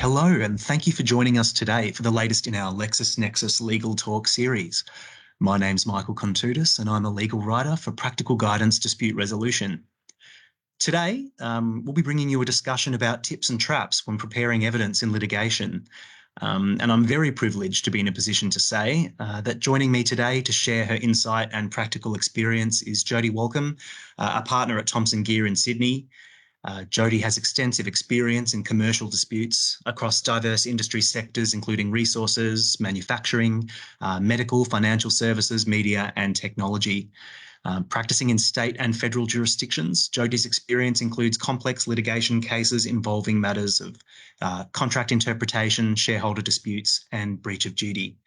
Hello, and thank you for joining us today for the latest in our LexisNexis Legal Talk series. My name's Michael Contudis, and I'm a legal writer for Practical Guidance Dispute Resolution. Today, we'll be bringing you a discussion about tips and traps when preparing evidence in litigation. And I'm very privileged to be in a position to say that joining me today to share her insight and practical experience is Jodie Walcombe, a partner at Thompson Gear in Sydney. Jodie has extensive experience in commercial disputes across diverse industry sectors, including resources, manufacturing, medical, financial services, media, and technology. Practicing in state and federal jurisdictions, Jodie's experience includes complex litigation cases involving matters of contract interpretation, shareholder disputes, and breach of duty.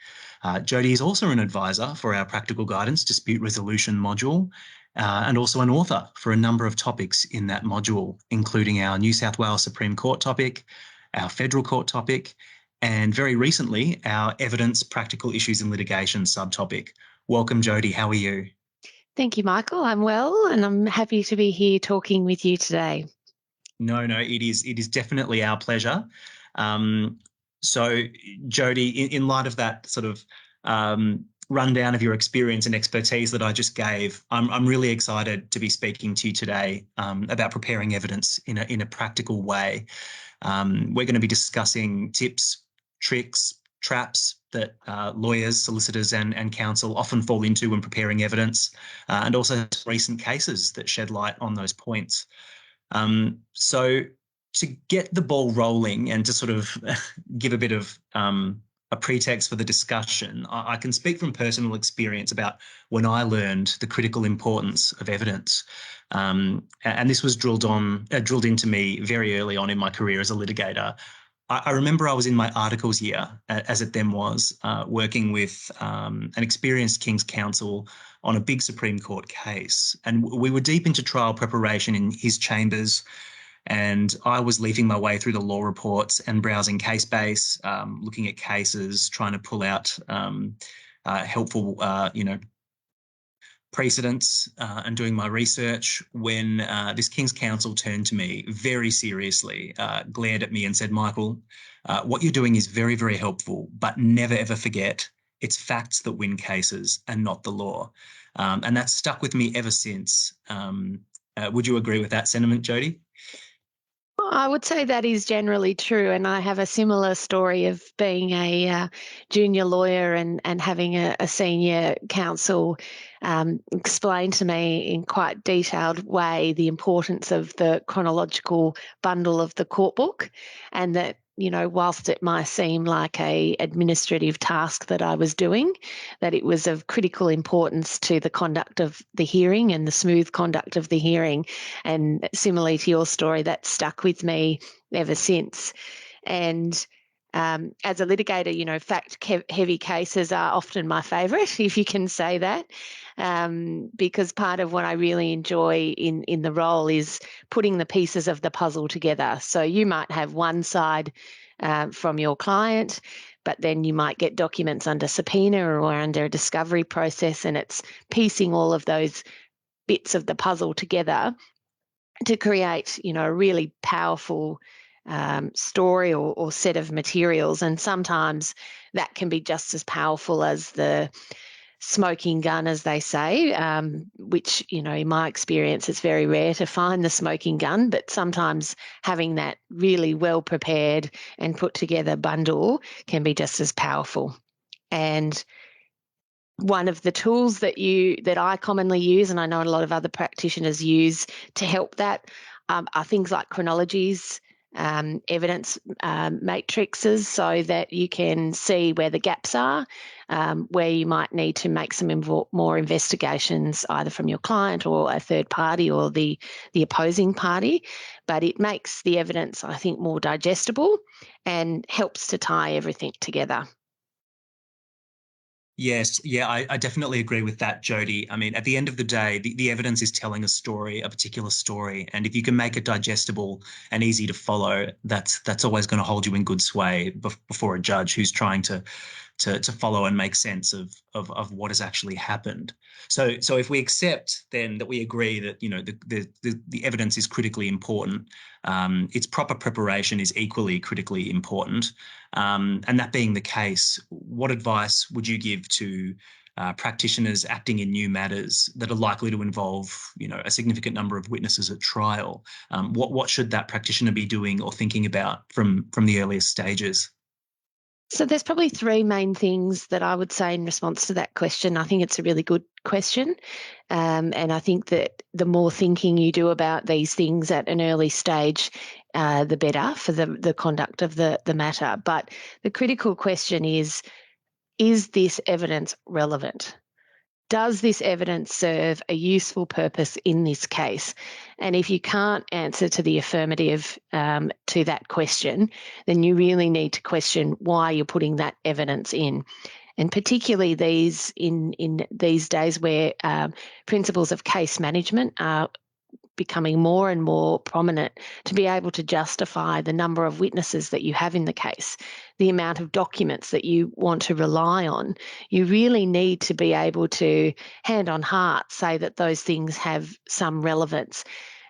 Jodie is also an advisor for our Practical Guidance Dispute Resolution module, and also an author for a number of topics in that module, including our New South Wales Supreme Court topic, our Federal Court topic, and very recently, our Evidence, Practical Issues in Litigation subtopic. Welcome, Jodie. How are you? Thank you, Michael. I'm well, and I'm happy to be here talking with you today. No, it is definitely our pleasure. So, Jodie, in light of that sort of rundown of your experience and expertise that I just gave, I'm really excited to be speaking to you today about preparing evidence in a practical way. We're going to be discussing tips, tricks, traps that lawyers, solicitors and counsel often fall into when preparing evidence, and also recent cases that shed light on those points. So to get the ball rolling and to sort of give a bit of a pretext for the discussion, I can speak from personal experience about when I learned the critical importance of evidence. And this was drilled into me very early on in my career as a litigator. I remember I was in my articles year, as it then was, working with an experienced King's Counsel on a big Supreme Court case. And we were deep into trial preparation in his chambers, and I was leafing my way through the law reports and browsing Casebase, looking at cases, trying to pull out helpful, precedents, and doing my research when this King's Counsel turned to me very seriously, glared at me and said, "Michael, what you're doing is very, very helpful, but never, ever forget it's facts that win cases and not the law." And that's stuck with me ever since. Would you agree with that sentiment, Jodie? I would say that is generally true, and I have a similar story of being a junior lawyer and having a senior counsel explain to me in quite detailed way the importance of the chronological bundle of the court book, and that, whilst it might seem like a administrative task that I was doing, that it was of critical importance to the conduct of the hearing and the smooth conduct of the hearing. And similarly to your story, that stuck with me ever since. And as a litigator, fact-heavy cases are often my favourite, if you can say that, because part of what I really enjoy in the role is putting the pieces of the puzzle together. So you might have one side from your client, but then you might get documents under subpoena or under a discovery process, and it's piecing all of those bits of the puzzle together to create, a really powerful story or set of materials. And sometimes that can be just as powerful as the smoking gun, as they say, which, in my experience, it's very rare to find the smoking gun, but sometimes having that really well prepared and put together bundle can be just as powerful. And one of the tools that I commonly use, and I know a lot of other practitioners use to help that, are things like chronologies, evidence matrices, so that you can see where the gaps are, where you might need to make some more investigations, either from your client or a third party or the opposing party. But it makes the evidence, I think, more digestible and helps to tie everything together. Yes, yeah, I definitely agree with that, Jody. I mean, at the end of the day, the evidence is telling a story, a particular story, and if you can make it digestible and easy to follow, that's always going to hold you in good sway before a judge who's trying to follow and make sense of what has actually happened. So if we accept then that we agree that the evidence is critically important, its proper preparation is equally critically important. And that being the case, what advice would you give to practitioners acting in new matters that are likely to involve, a significant number of witnesses at trial? What should that practitioner be doing or thinking about from the earliest stages? So there's probably three main things that I would say in response to that question. I think it's a really good question. And I think that the more thinking you do about these things at an early stage, the better for the conduct of the matter. But the critical question is this evidence relevant? Does this evidence serve a useful purpose in this case? And if you can't answer to the affirmative to that question, then you really need to question why you're putting that evidence in. And particularly in these days where principles of case management are becoming more and more prominent, to be able to justify the number of witnesses that you have in the case, the amount of documents that you want to rely on, you really need to be able to, hand on heart, say that those things have some relevance.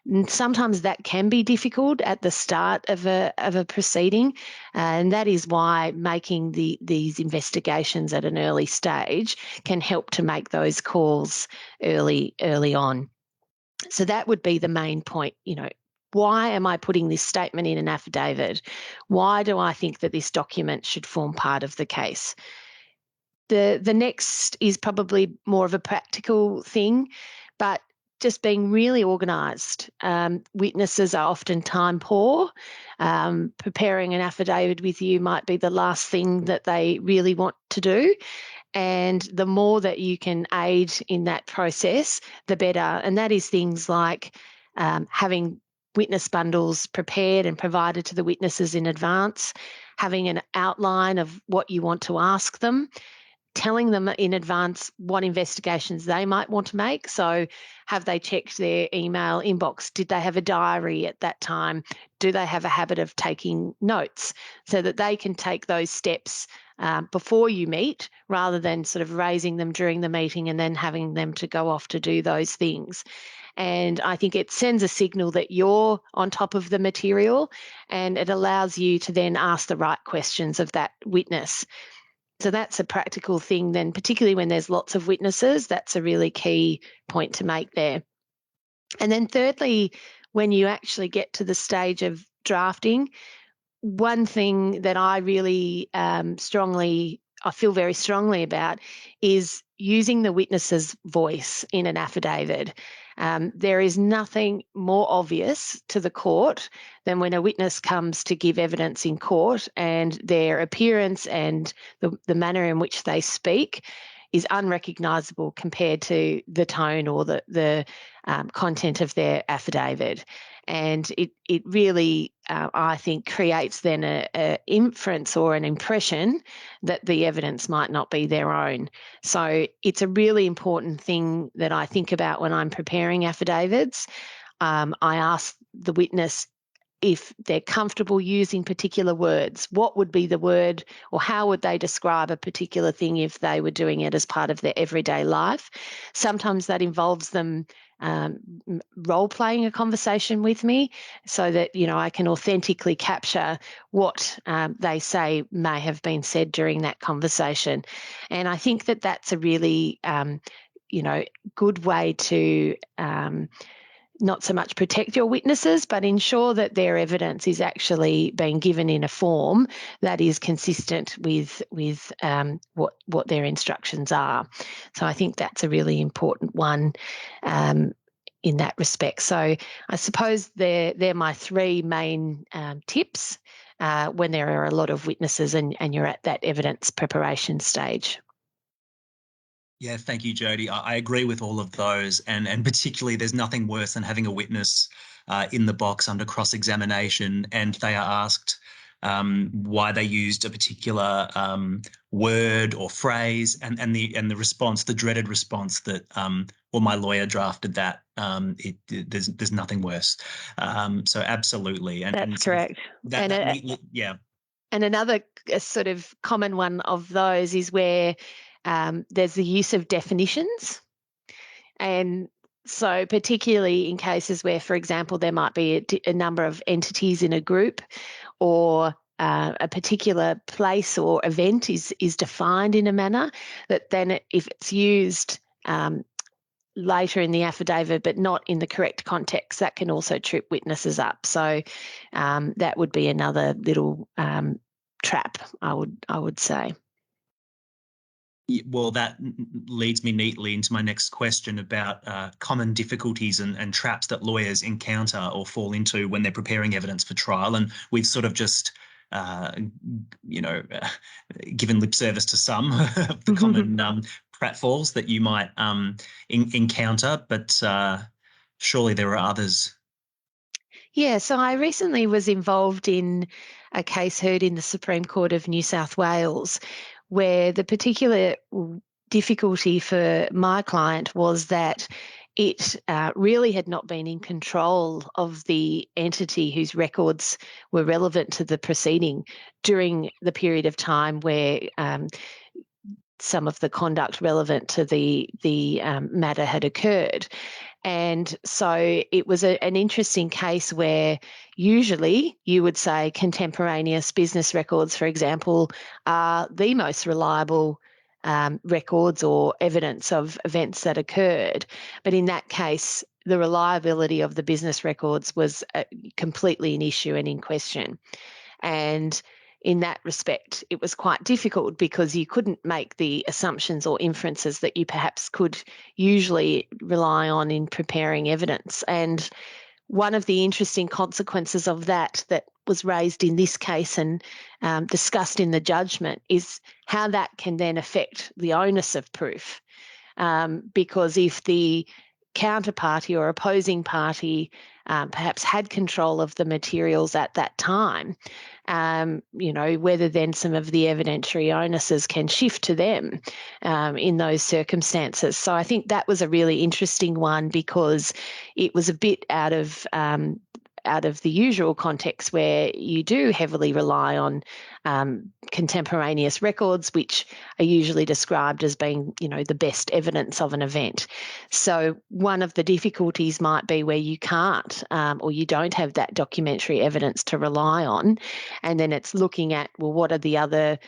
And sometimes that can be difficult at the start of a proceeding, and that is why making these investigations at an early stage can help to make those calls early on. So that would be the main point. Why am I putting this statement in an affidavit? Why do I think that this document should form part of the case? The next is probably more of a practical thing, but just being really organised. Witnesses are often time poor. Preparing an affidavit with you might be the last thing that they really want to do. And the more that you can aid in that process, the better. And that is things like having witness bundles prepared and provided to the witnesses in advance, having an outline of what you want to ask them, telling them in advance what investigations they might want to make. So, have they checked their email inbox? Did they have a diary at that time? Do they have a habit of taking notes so that they can take those steps before you meet rather than sort of raising them during the meeting and then having them to go off to do those things? And I think it sends a signal that you're on top of the material, and it allows you to then ask the right questions of that witness. So that's a practical thing then, particularly when there's lots of witnesses. That's a really key point to make there. And then thirdly, when you actually get to the stage of drafting, one thing that I really I feel very strongly about is using the witness's voice in an affidavit. There is nothing more obvious to the court than when a witness comes to give evidence in court and their appearance and the manner in which they speak is unrecognisable compared to the tone or the content of their affidavit. And it really, I think, creates then a inference or an impression that the evidence might not be their own. So it's a really important thing that I think about when I'm preparing affidavits. I ask the witness if they're comfortable using particular words. What would be the word, or how would they describe a particular thing if they were doing it as part of their everyday life? Sometimes that involves them role playing a conversation with me so that I can authentically capture what they say may have been said during that conversation. And I think that that's a really good way to not so much protect your witnesses, but ensure that their evidence is actually being given in a form that is consistent with what their instructions are. So I think that's a really important one in that respect. So I suppose they're my three main tips when there are a lot of witnesses and you're at that evidence preparation stage. Yeah, thank you, Jody. I agree with all of those, and particularly, there's nothing worse than having a witness in the box under cross-examination, and they are asked why they used a particular word or phrase, and the response, the dreaded response that, well, my lawyer drafted that. There's nothing worse. So absolutely, That's and sort of correct. that neatly, yeah. And another sort of common one of those is where there's the use of definitions. And so particularly in cases where, for example, there might be a number of entities in a group, or a particular place or event is defined in a manner that then if it's used later in the affidavit but not in the correct context, that can also trip witnesses up. So that would be another little trap, I would say. Well, that leads me neatly into my next question about common difficulties and traps that lawyers encounter or fall into when they're preparing evidence for trial. And we've sort of just, given lip service to some of the common pratfalls that you might encounter, but surely there are others. Yeah, so I recently was involved in a case heard in the Supreme Court of New South Wales, where the particular difficulty for my client was that it really had not been in control of the entity whose records were relevant to the proceeding during the period of time where some of the conduct relevant to the matter had occurred. And so it was an interesting case where usually you would say contemporaneous business records, for example, are the most reliable records or evidence of events that occurred. But in that case, the reliability of the business records was completely an issue and in question. And in that respect, it was quite difficult because you couldn't make the assumptions or inferences that you perhaps could usually rely on in preparing evidence. And one of the interesting consequences of that was raised in this case and discussed in the judgment is how that can then affect the onus of proof. Because if the counterparty or opposing party perhaps had control of the materials at that time, whether then some of the evidentiary onuses can shift to them in those circumstances. So I think that was a really interesting one because it was a bit out of the usual context where you do heavily rely on contemporaneous records, which are usually described as being, the best evidence of an event. So one of the difficulties might be where you can't or you don't have that documentary evidence to rely on, and then it's looking at, well, what are the other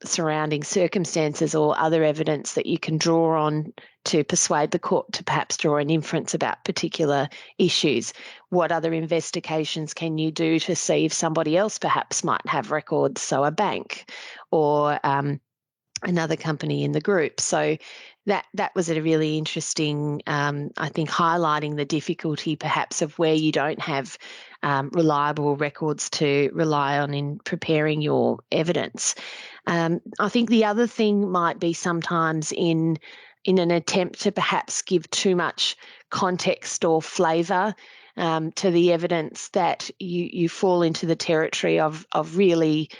surrounding circumstances or other evidence that you can draw on to persuade the court to perhaps draw an inference about particular issues. What other investigations can you do to see if somebody else perhaps might have records, so a bank or another company in the group? So that was a really interesting, I think, highlighting the difficulty perhaps of where you don't have reliable records to rely on in preparing your evidence. I think the other thing might be sometimes in an attempt to perhaps give too much context or flavour to the evidence, that you fall into the territory of really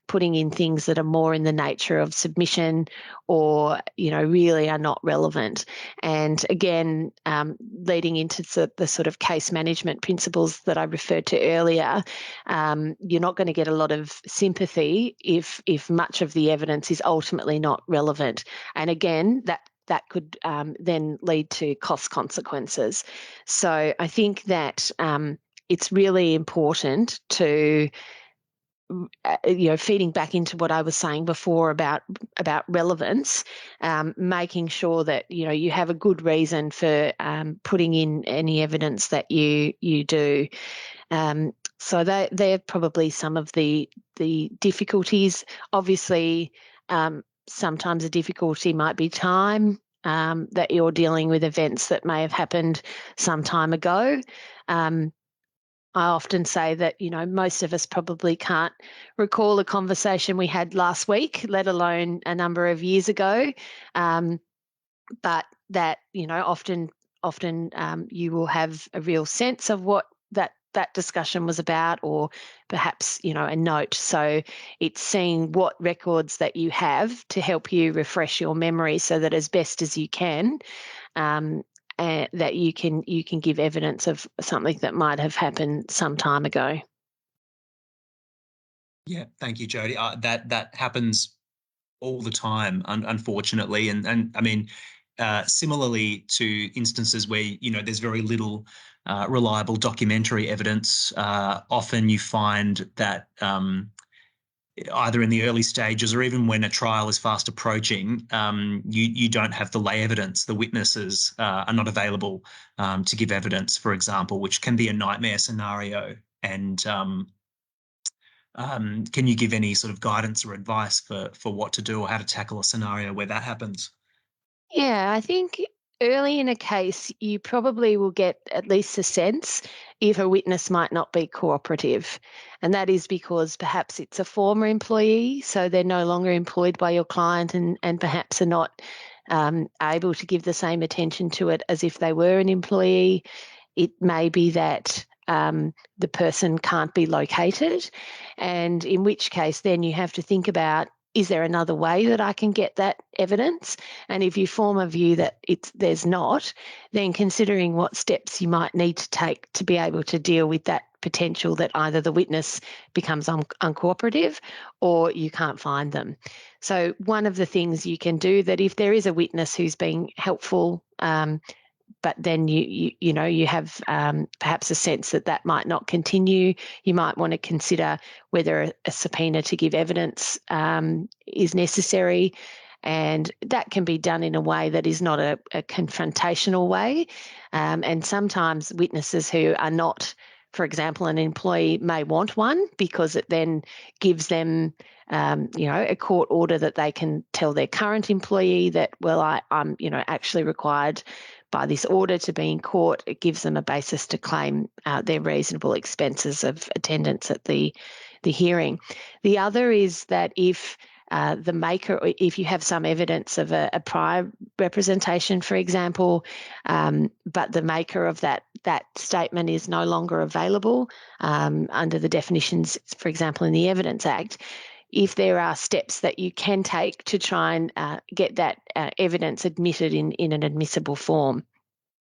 putting in things that are more in the nature of submission or, really are not relevant. And again, leading into the sort of case management principles that I referred to earlier, you're not going to get a lot of sympathy if much of the evidence is ultimately not relevant. And again, that could then lead to cost consequences. So I think that it's really important to, feeding back into what I was saying before about relevance, making sure that you have a good reason for putting in any evidence that you do. So they're probably some of the difficulties. Obviously, sometimes a difficulty might be time, that you're dealing with events that may have happened some time ago. I often say that, most of us probably can't recall a conversation we had last week, let alone a number of years ago. But that, often you will have a real sense of what that that discussion was about, or perhaps, a note. So it's seeing what records that you have to help you refresh your memory so that as best as you can, that you can give evidence of something that might have happened some time ago. Yeah, thank you, Jody. That happens all the time, unfortunately, and I mean, similarly to instances where there's very little reliable documentary evidence. Often you find that either in the early stages or even when a trial is fast approaching, you don't have the lay evidence. The witnesses are not available to give evidence, for example, which can be a nightmare scenario. And can you give any sort of guidance or advice for what to do or how to tackle a scenario where that happens? Yeah, I think early in a case, you probably will get at least a sense if a witness might not be cooperative. And that is because perhaps it's a former employee, so they're no longer employed by your client and perhaps are not able to give the same attention to it as if they were an employee. It may be that the person can't be located, and in which case, then you have to think about, is there another way that I can get that evidence? And if you form a view that there's not, then considering what steps you might need to take to be able to deal with that potential that either the witness becomes uncooperative or you can't find them. So one of the things you can do, that if there is a witness who's being helpful, but then you have perhaps a sense that might not continue, you might want to consider whether a subpoena to give evidence is necessary. And that can be done in a way that is not a confrontational way. And sometimes witnesses who are not, for example, an employee may want one because it then gives them, a court order that they can tell their current employee that, well, I'm, actually required by this order to be in court. It gives them a basis to claim their reasonable expenses of attendance at the hearing. The other is that if the maker, if you have some evidence of a prior representation, for example, but the maker of that statement is no longer available under the definitions, for example, in the Evidence Act, if there are steps that you can take to try and get that evidence admitted in an admissible form.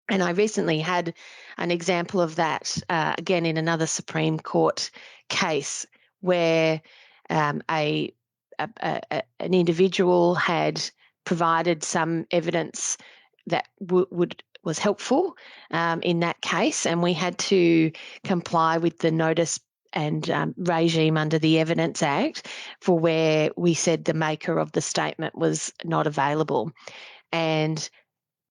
And I recently had an example of that, again, in another Supreme Court case where an individual had provided some evidence that was helpful in that case, and we had to comply with the notice and regime under the Evidence Act for where we said the maker of the statement was not available. And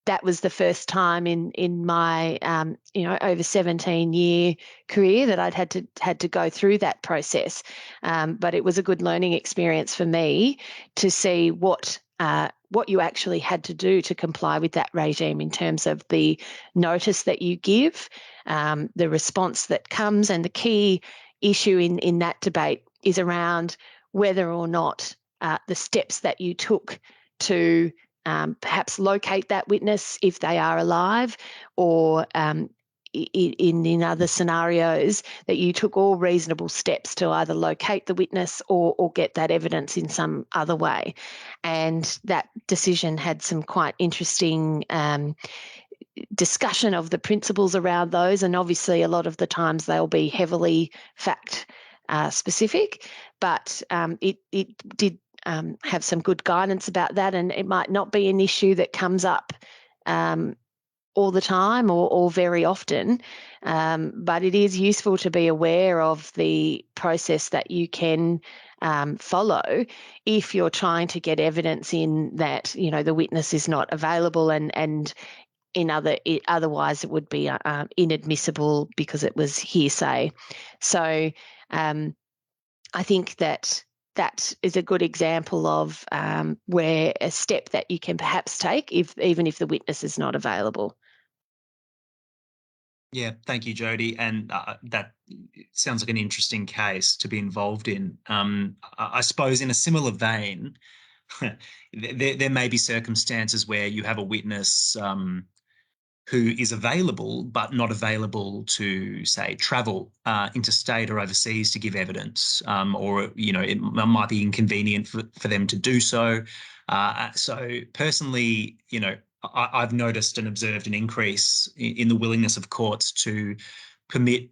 that was the first time in my over 17-year career that I'd had to go through that process. But it was a good learning experience for me to see what you actually had to do to comply with that regime in terms of the notice that you give, the response that comes, and the key issue in that debate is around whether or not the steps that you took to perhaps locate that witness if they are alive, or in other scenarios that you took all reasonable steps to either locate the witness or get that evidence in some other way. And that decision had some quite interesting discussion of the principles around those, and obviously a lot of the times they'll be heavily fact specific, but it did have some good guidance about that, and it might not be an issue that comes up all the time or very often, but it is useful to be aware of the process that you can follow if you're trying to get evidence in that the witness is not available, and otherwise it would be inadmissible because it was hearsay. So I think that is a good example of where a step that you can perhaps take even if the witness is not available. Yeah, thank you, Jody. And that sounds like an interesting case to be involved in. I suppose in a similar vein, there may be circumstances where you have a witness who is available but not available to, say, travel interstate or overseas to give evidence, or it might be inconvenient for them to do so. So personally, I've noticed and observed an increase in the willingness of courts to permit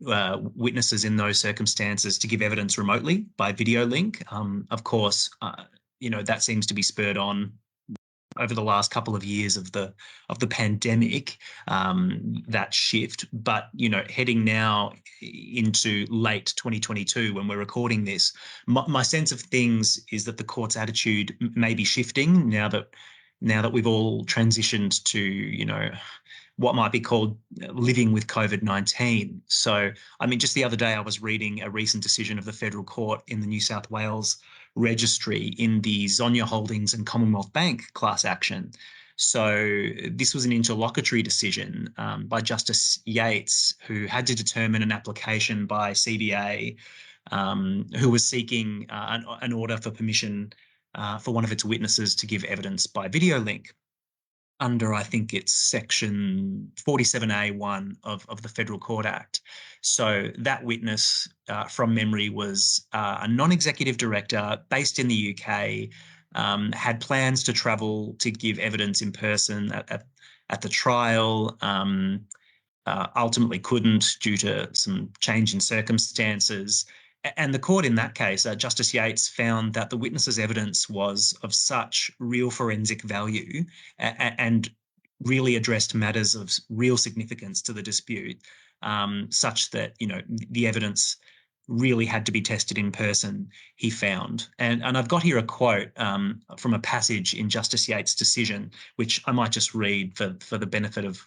witnesses in those circumstances to give evidence remotely by video link. Of course, that seems to be spurred on over the last couple of years of the pandemic, that shift. But heading now into late 2022, when we're recording this, my sense of things is that the court's attitude may be shifting now that we've all transitioned to what might be called living with COVID-19. So, I mean, just the other day, I was reading a recent decision of the federal court in the New South Wales registry in the Zonia Holdings and Commonwealth Bank class action. So this was an interlocutory decision by Justice Yates, who had to determine an application by CBA, who was seeking an order for permission for one of its witnesses to give evidence by video link under, I think it's section 47A1 of the Federal Court Act. So that witness, from memory, was a non-executive director based in the UK, had plans to travel to give evidence in person at the trial, ultimately couldn't due to some change in circumstances. And the court in that case, Justice Yates, found that the witness's evidence was of such real forensic value and really addressed matters of real significance to the dispute, such that, the evidence really had to be tested in person, he found. And I've got here a quote from a passage in Justice Yates' decision, which I might just read for the benefit of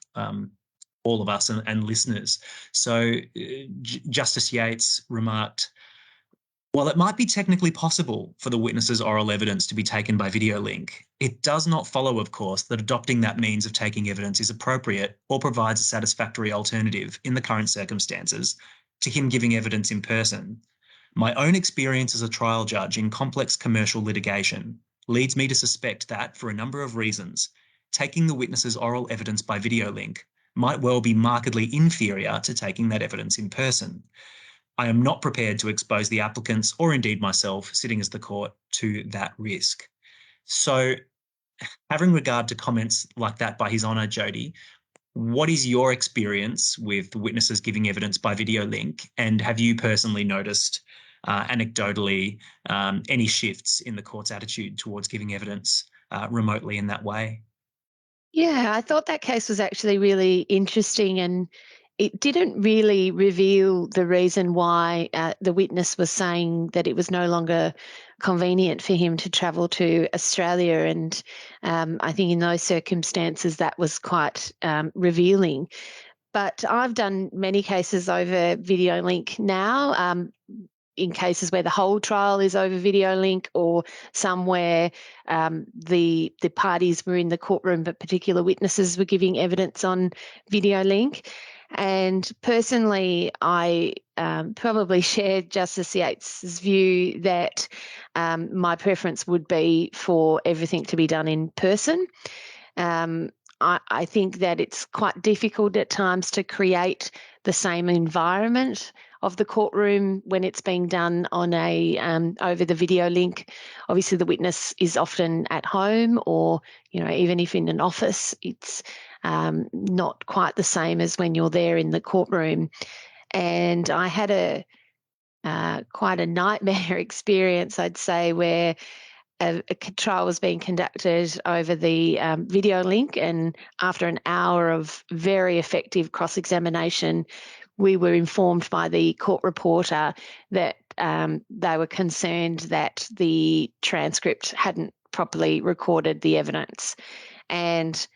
all of us and listeners. So Justice Yates remarked, "While it might be technically possible for the witness's oral evidence to be taken by video link, it does not follow, of course, that adopting that means of taking evidence is appropriate or provides a satisfactory alternative in the current circumstances to him giving evidence in person. My own experience as a trial judge in complex commercial litigation leads me to suspect that, for a number of reasons, taking the witness's oral evidence by video link might well be markedly inferior to taking that evidence in person. I am not prepared to expose the applicants, or indeed myself, sitting as the court, to that risk." So, having regard to comments like that by His Honour, Jody, what is your experience with witnesses giving evidence by video link? And have you personally noticed, anecdotally, any shifts in the court's attitude towards giving evidence remotely in that way? Yeah, I thought that case was actually really interesting, and it didn't really reveal the reason why the witness was saying that it was no longer convenient for him to travel to Australia. And I think in those circumstances, that was quite revealing. But I've done many cases over video link now. In cases where the whole trial is over video link, or somewhere the parties were in the courtroom but particular witnesses were giving evidence on video link. And personally, I probably share Justice Yates's view that my preference would be for everything to be done in person. I think that it's quite difficult at times to create the same environment of the courtroom when it's being done on a over the video link. Obviously, the witness is often at home, or even if in an office, it's not quite the same as when you're there in the courtroom. And I had a quite a nightmare experience, I'd say, where a trial was being conducted over the video link, and after an hour of very effective cross-examination, we were informed by the court reporter that they were concerned that the transcript hadn't properly recorded the evidence. And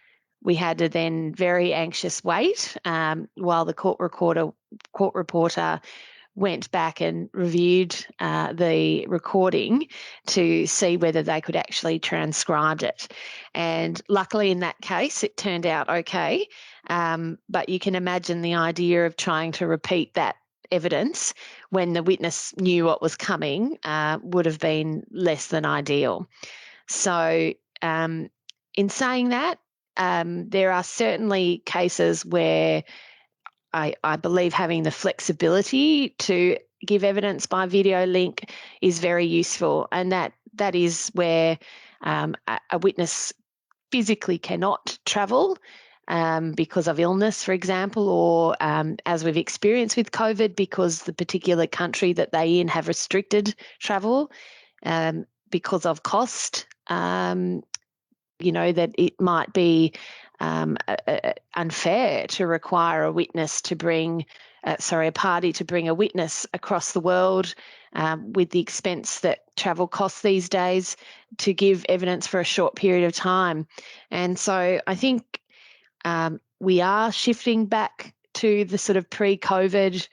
we had to then very anxious wait while the court reporter went back and reviewed the recording to see whether they could actually transcribe it. And luckily in that case, it turned out okay. But you can imagine the idea of trying to repeat that evidence when the witness knew what was coming would have been less than ideal. So in saying that, there are certainly cases where I believe having the flexibility to give evidence by video link is very useful, and that is where a witness physically cannot travel because of illness, for example, or as we've experienced with COVID, because the particular country that they in have restricted travel because of cost. That it might be unfair to require a witness to bring, a party to bring a witness across the world with the expense that travel costs these days to give evidence for a short period of time. And so I think we are shifting back to the sort of pre-COVID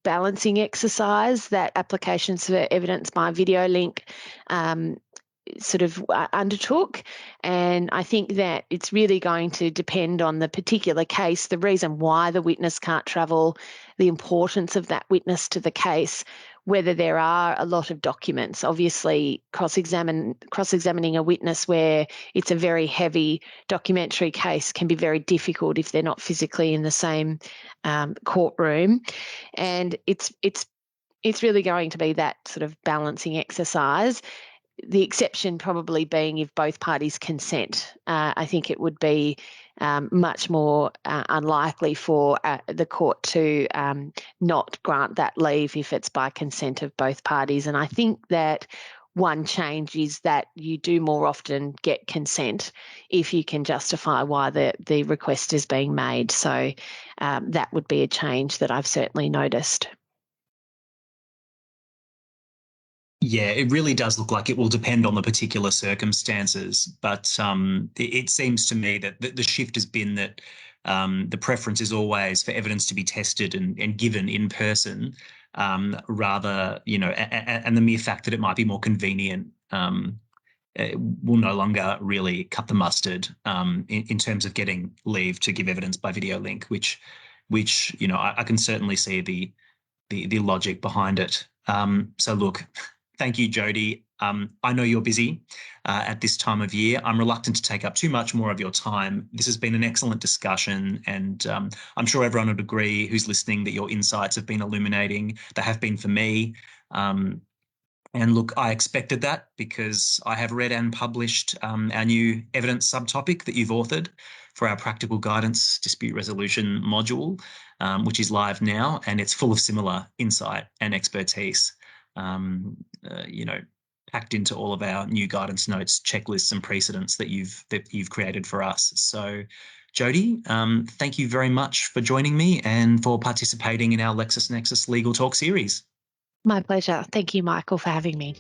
balancing exercise that applications for evidence by video link sort of undertook. And I think that it's really going to depend on the particular case, the reason why the witness can't travel, the importance of that witness to the case, whether there are a lot of documents. Obviously, cross-examining a witness where it's a very heavy documentary case can be very difficult if they're not physically in the same courtroom. And it's really going to be that sort of balancing exercise. The exception probably being if both parties consent. I think it would be much more unlikely for the court to not grant that leave if it's by consent of both parties. And I think that one change is that you do more often get consent if you can justify why the request is being made. So that would be a change that I've certainly noticed. Yeah, it really does look like it will depend on the particular circumstances. But it seems to me that the shift has been that the preference is always for evidence to be tested and given in person, rather, and the mere fact that it might be more convenient will no longer really cut the mustard in terms of getting leave to give evidence by video link, which I can certainly see the logic behind it. So look, thank you, Jody. I know you're busy at this time of year. I'm reluctant to take up too much more of your time. This has been an excellent discussion, and I'm sure everyone would agree who's listening that your insights have been illuminating. They have been for me. And look, I expected that because I have read and published our new evidence subtopic that you've authored for our practical guidance dispute resolution module, which is live now, and it's full of similar insight and expertise, packed into all of our new guidance notes, checklists, and precedents that you've created for us. So, Jody, thank you very much for joining me and for participating in our LexisNexis Legal Talk series. My pleasure. Thank you, Michael, for having me.